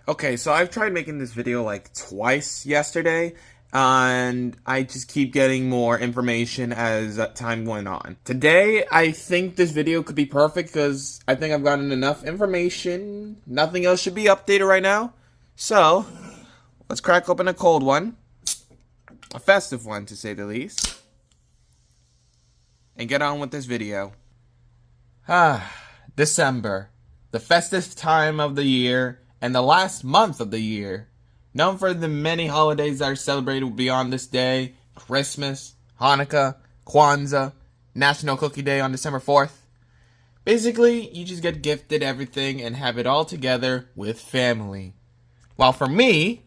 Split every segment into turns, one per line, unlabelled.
Okay, so I've tried making this video like twice yesterday, and I just keep getting more information as time went on. Today, I think this video could be perfect because I think I've gotten enough information. Nothing else should be updated right now. So, let's crack open a cold one. A festive one, to say the least. And get on with this video. December. The festive time of the year. And the last month of the year, known for the many holidays that are celebrated beyond this day: Christmas, Hanukkah, Kwanzaa, National Cookie Day on December 4th. Basically, you just get gifted everything and have it all together with family. While for me,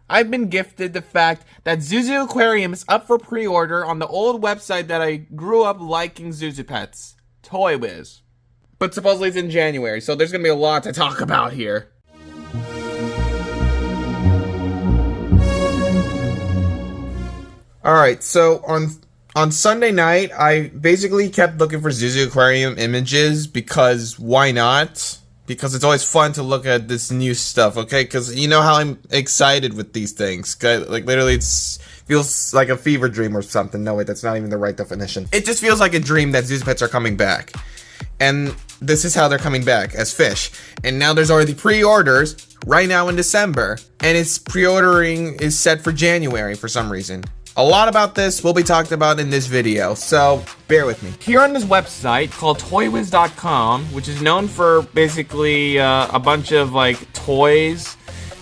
I've been gifted the fact that Zuzu Aquarium is up for pre-order on the old website that I grew up liking Zuzu Pets, Toy Wiz. But supposedly it's in January, so there's gonna be a lot to talk about here. Alright, so on Sunday night, I basically kept looking for Zuzu Aquarium images because why not? Because it's always fun to look at this new stuff, okay? Because you know how I'm excited with these things. Like, literally, feels like a fever dream or something. No, wait, that's not even the right definition. It just feels like a dream that Zuzu Pets are coming back. And this is how they're coming back, as fish. And now there's already pre-orders right now in December. And its pre-ordering is set for January for some reason. A lot about this will be talked about in this video, so bear with me. Here on this website called toywiz.com, which is known for basically a bunch of like toys,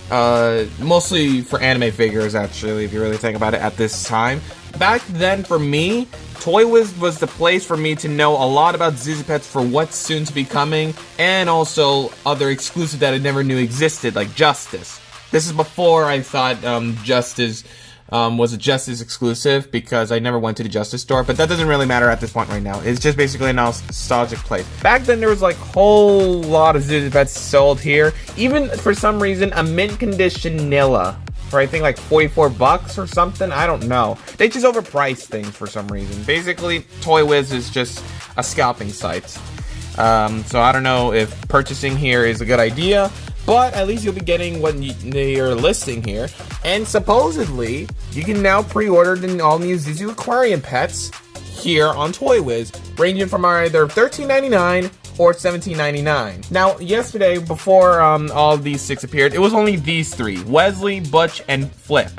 mostly for anime figures actually, if you really think about it at this time. Back then for me, Toy Wiz was the place for me to know a lot about Zuzu Pets for what's soon to be coming, and also other exclusives that I never knew existed, like Justice. This is before I thought Justice was a Justice exclusive, because I never went to the Justice store, but that doesn't really matter at this point right now. It's just basically a nostalgic place. Back then there was like a whole lot of Zuzu Pets sold here. Even for some reason a mint condition Nilla for I think like 44 bucks or something. I don't know. They just overpriced things for some reason. Basically, Toy Wiz is just a scalping site. So I don't know if purchasing here is a good idea, but at least you'll be getting what you're listing here. And supposedly, you can now pre-order the all-new Zuzu Aquarium Pets here on Toy Wiz, ranging from either $13.99 or $17.99. Now, yesterday, before all these six appeared, it was only these three: Wesley, Butch, and Flip.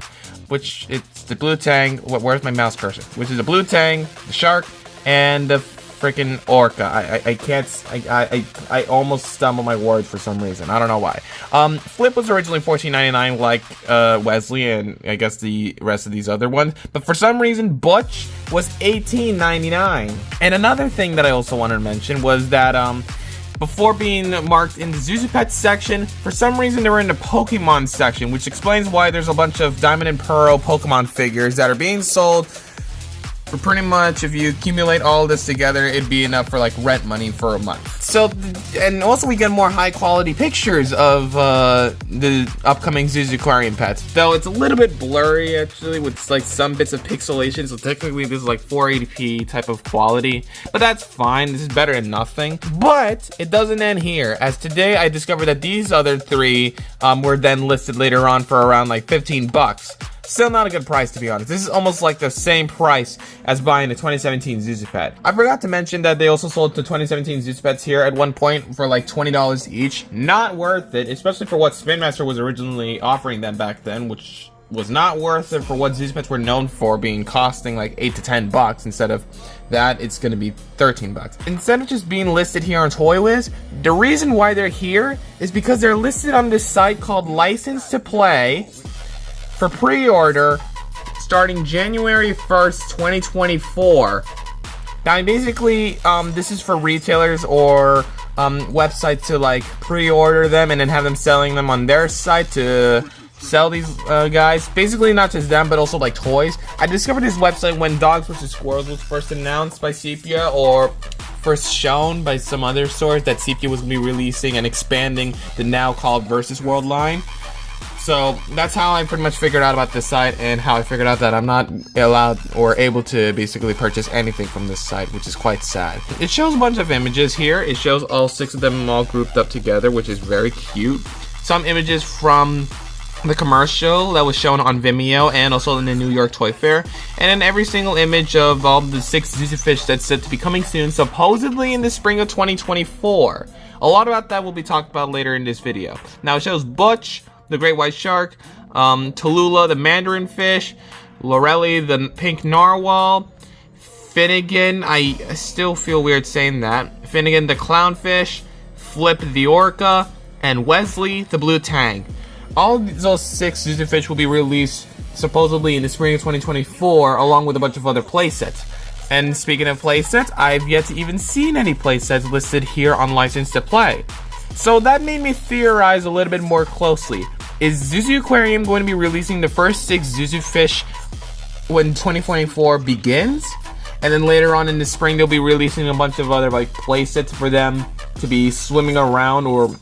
Which, it's the blue tang. Where's my mouse cursor? Which is the blue tang, the shark, and the freaking orca. I almost stumble my words for some reason. I don't know why. Flip was originally $14.99 like Wesley and I guess the rest of these other ones, but for some reason Butch was $18.99. And another thing that I also wanted to mention was that before being marked in the Zuzu Pets section, for some reason they were in the Pokemon section, which explains why there's a bunch of Diamond and Pearl Pokemon figures that are being sold for pretty much, if you accumulate all this together, it'd be enough for like rent money for a month. So, and also we get more high quality pictures of the upcoming Zuzu Aquarium Pets. Though it's a little bit blurry actually, with like some bits of pixelation, so technically this is like 480p type of quality. But that's fine, this is better than nothing. But it doesn't end here, as today I discovered that these other three were then listed later on for around like 15 bucks. Still not a good price, to be honest. This is almost like the same price as buying a 2017 Zuzu Pet. I forgot to mention that they also sold the 2017 Zuzu Pets here at one point for like $20 each. Not worth it, especially for what Spin Master was originally offering them back then, which was not worth it for what Zuzu Pets were known for, being costing like 8 to 10 bucks. Instead of that, it's gonna be 13 bucks. Instead of just being listed here on Toy Wiz, the reason why they're here is because they're listed on this site called License to Play for pre-order starting January 1st, 2024. Now, basically, this is for retailers or websites to like pre-order them and then have them selling them on their site to sell these guys. Basically, not just them, but also like toys. I discovered this website when Dogs vs. Squirrels was first announced by Sepia, or first shown by some other source that Sepia was going to be releasing and expanding the now called Versus World line. So that's how I pretty much figured out about this site, and how I figured out that I'm not allowed or able to basically purchase anything from this site, which is quite sad. It shows a bunch of images here. It shows all 6 of them all grouped up together, which is very cute.
some images from the commercial that was shown on Vimeo and also in the New York Toy Fair, and then every single image of all the 6 Zuzu Fish that's set to be coming soon, supposedly in the spring of 2024. A lot about that will be talked about later in this video. Now it shows Butch, the great white shark, Tallulah, the mandarin fish, Lorelei, the pink narwhal, Finnegan, I still feel weird saying that, Finnegan, the clownfish, Flip, the orca, and Wesley, the blue tang. All those 6 Zuzu Fish will be released supposedly in the spring of 2024, along with a bunch of other playsets. And speaking of playsets, I've yet to even seen any playsets listed here on License to Play. So that made me theorize a little bit more closely. Is Zuzu Aquarium going to be releasing the first 6 Zuzu Fish when 2024 begins? And then later on in the spring, they'll be releasing a bunch of other like playsets for them to be swimming around or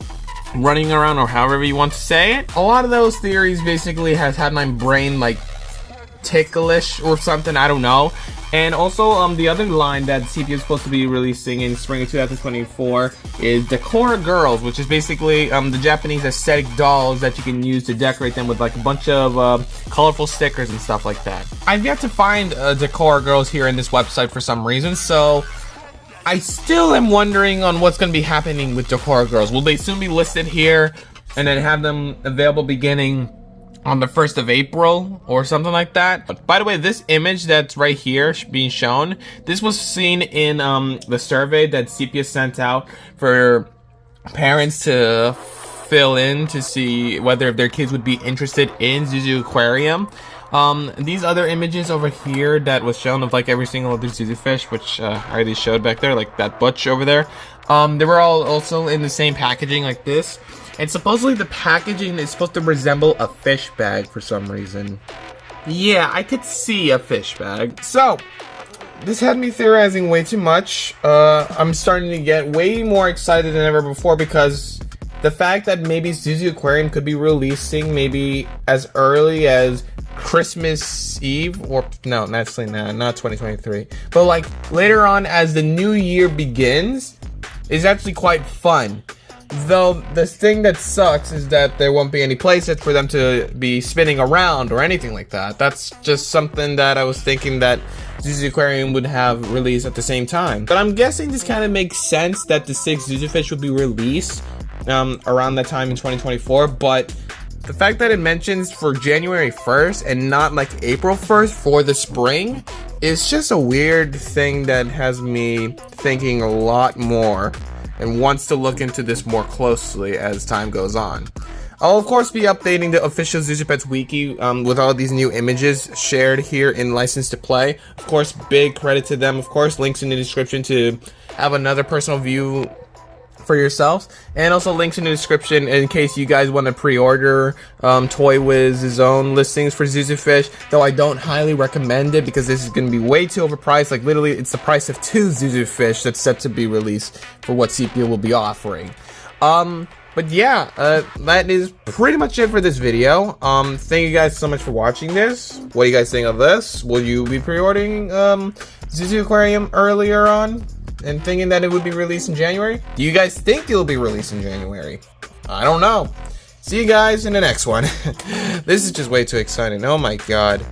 running around, or however you want to say it. A lot of those theories basically has had my brain like ticklish or something, I don't know. And also the other line that CP is supposed to be releasing in spring of 2024 is Decora Girls, which is basically the Japanese aesthetic dolls that you can use to decorate them with like a bunch of colorful stickers and stuff like that. I've yet to find Decora Girls here in this website for some reason, so I still am wondering on what's going to be happening with Decora Girls. Will they soon be listed here and then have them available beginning on the 1st of April or something like that? But by the way, this image that's right here being shown, this was seen in the survey that Sepia sent out for parents to fill in to see whether their kids would be interested in Zuzu Aquarium. These other images over here that was shown of like every single other Zuzu fish, which I already showed back there, like that Butch over there, they were all also in the same packaging like this. And supposedly the packaging is supposed to resemble a fish bag for some reason. Yeah, I could see a fish bag. So, this had me theorizing way too much. I'm starting to get way more excited than ever before because the fact that maybe Zuzu Aquarium could be releasing maybe as early as Christmas Eve, or no, actually not 2023, but like later on as the new year begins is actually quite fun. Though the thing that sucks is that there won't be any playsets for them to be spinning around or anything like that. That's just something that I was thinking that Zuzu Aquarium would have released at the same time. But I'm guessing this kind of makes sense that the 6 Zuzu Fish would be released around that time in 2024, but the fact that it mentions for January 1st and not like April 1st for the spring is just a weird thing that has me thinking a lot more and wants to look into this more closely as time goes on. I'll of course be updating the official Zuzu Pets Wiki with all these new images shared here in License to Play. Of course, big credit to them. Of course, links in the description to have another personal view for yourselves, and also links in the description in case you guys want to pre-order Toy Wiz's own listings for Zuzu Fish, though I don't highly recommend it because this is going to be way too overpriced. Like literally it's the price of 2 Zuzu Fish that's set to be released for what Sepia will be offering. But yeah, that is pretty much it for this video. Thank you guys so much for watching this. What do you guys think of this? Will you be pre-ordering Zuzu Aquarium earlier on and thinking that it would be released in January? Do you guys think it'll be released in January? I don't know. See you guys in the next one. This is just way too exciting. Oh my god.